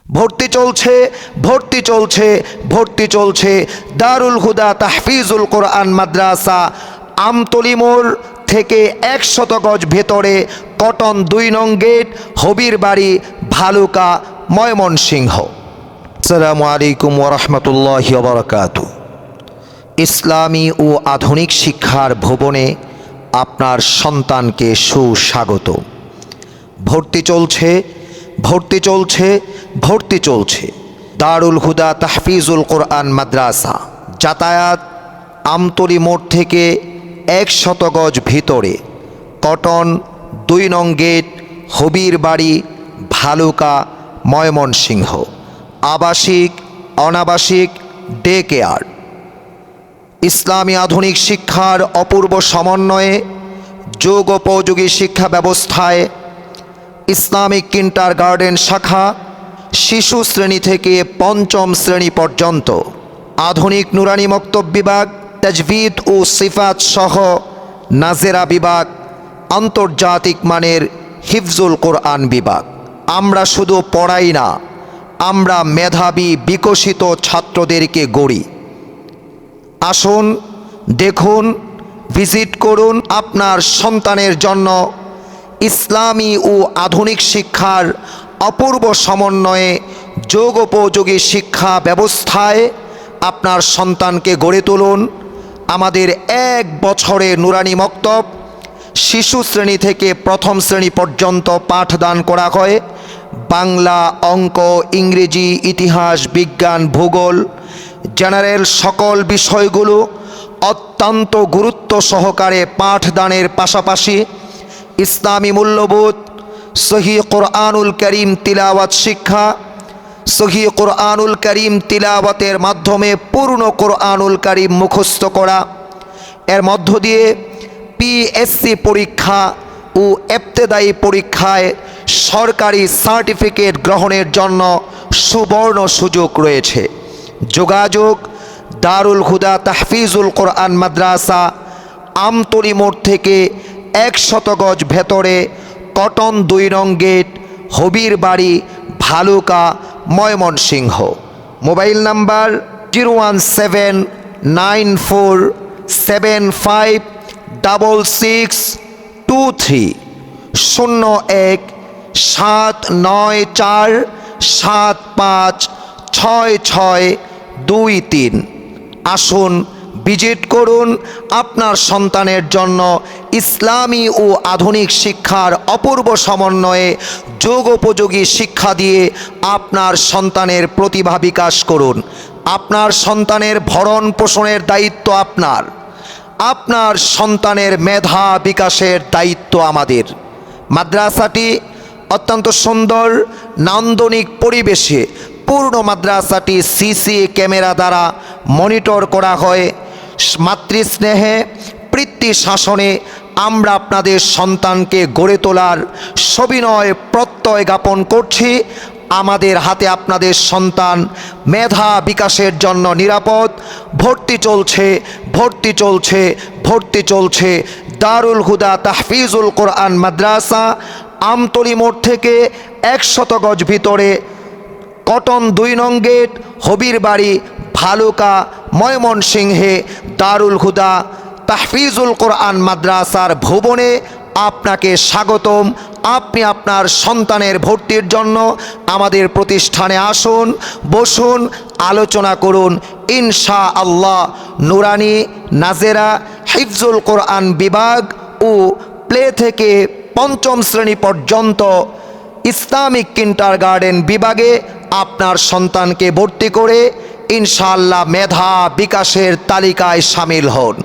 ভর্তি চলছে, ভর্তি চলছে, ভর্তি চলছে দারুল হুদা তাহফিজুল কোরআন মাদ্রাসা, আমতলী মোড় থেকে 100 গজ ভেতরে, কটন 2 নং গেট, হবির বাড়ি, ভালুকা, ময়মনসিংহ। আসসালামু আলাইকুম ওয়া রাহমাতুল্লাহি ওয়া বারাকাতুহু। ইসলামী ও আধুনিক শিক্ষার ভুবনে আপনার সন্তানকে সুস্বাগত। ভর্তি চলছে, ভর্তি চলছে, ভর্তি চলছে দারুল হুদা তাহফিজুল কোরআন মাদ্রাসা। যাতায়াত আমতলী মোড় থেকে 100 গজ ভিতরে, কটন 2 নং গেট, হবির বাড়ি, ভালুকা, ময়মনসিংহ। আবাসিক অনাবাসিক ডে কেয়ার। ইসলামী আধুনিক শিক্ষার অপূর্ব সমন্বয়ে যুগোপযোগী শিক্ষা ব্যবস্থায় ইসলামিক কিন্ডারগার্টেন শাখা, শিশু শ্রেণী থেকে 5ম শ্রেণী পর্যন্ত, আধুনিক নুরানি মক্তব বিভাগ, তাজভিদ ও সিফাত সহ নাজেরা বিভাগ, আন্তর্জাতিক মানের হিফজুল কোরআন বিভাগ। আমরা শুধু পড়াই না, আমরা মেধাবী বিকশিত ছাত্রদেরকে গড়ি। আসুন, দেখুন, ভিজিট করুন। আপনার সন্তানের জন্য ইসলামী ও আধুনিক শিক্ষার অপূর্ব সমন্বয়ে যুগোপযোগী শিক্ষা ব্যবস্থায় আপনার সন্তানকে গড়ে তুলুন। আমাদের 1 বছরের নুরানি মক্তব, শিশু শ্রেণী থেকে 1ম শ্রেণী পর্যন্ত পাঠদান করা হয়। বাংলা, অঙ্ক, ইংরেজি, ইতিহাস, বিজ্ঞান, ভূগোল, জেনারেল সকল বিষয়গুলো অত্যন্ত গুরুত্ব সহকারে পাঠদানের পাশাপাশি ইসলামী মূল্যবোধ, সহিহ কোরআনুল করিম তিলাওয়াত শিক্ষা, সহিহ কোরআনুল করিম তিলাওয়াতের মাধ্যমে পূর্ণ কোরআনুল করিম মুখস্থ করা, এর মধ্য দিয়ে পিএসসি পরীক্ষা ও ইবতেদায়ী পরীক্ষায় সরকারি সার্টিফিকেট গ্রহণের জন্য সুবর্ণ সুযোগ রয়েছে। যোগাযোগ দারুল হুদা তাহফিজুল কোরআন মাদ্রাসা, আমতলী মোড় থেকে 100 গজ ভেতরে, কটন 2 নং গেট, হবির বাড়ি, ভালুকা, ময়মনসিংহ। Mobile number 01794756623, 01-794756623। আসুন, ভিজিট করুন। আপনার সন্তানের জন্য ইসলামী ও আধুনিক শিক্ষার অপূর্ব সমন্বয়ে যুগোপযোগী শিক্ষা দিয়ে আপনার সন্তানের প্রতিভা বিকাশ করুন। আপনার সন্তানের ভরণ পোষণের দায়িত্ব আপনার, আপনার সন্তানের মেধা বিকাশের দায়িত্ব আমাদের। মাদ্রাসাটি অত্যন্ত সুন্দর নান্দনিক পরিবেশে, পূর্ণ মাদ্রাসাটি সিসি ক্যামেরা দ্বারা মনিটর করা হয়। মাতৃস্নেহে, পিতৃ শাসনে আমরা আপনাদের সন্তানকে গড়ে তোলার সবিনয় প্রত্যয় জ্ঞাপন করছি। আমাদের হাতে আপনাদের সন্তান মেধা বিকাশের জন্য নিরাপদ। ভর্তি চলছে, ভর্তি চলছে, ভর্তি চলছে দারুল হুদা তাহফিজুল কোরআন মাদ্রাসা, আমতলী মোড় থেকে 100 গজ ভিতরে, কটন 2 নং গেট, হবির বাড়ি, ভালুকা, ময়মনসিংহে দারুল হুদা তাহফিজুল কোরআন মাদ্রাসার ভুবনে আপনাকে স্বাগতম। আপনি আপনার সন্তানের ভর্তির জন্য আমাদের প্রতিষ্ঠানে আসুন, বসুন, আলোচনা করুন। ইনশাআল্লাহ নুরানি, নাজেরা, হিফজুল কোরআন বিভাগ ও প্লে থেকে 5ম শ্রেণী পর্যন্ত ইসলামিক কিন্ডারগার্টেন বিভাগে আপনার সন্তানকে ভর্তি করে ইনশাআল্লাহ মেধা বিকাশের তালিকায় শামিল হন।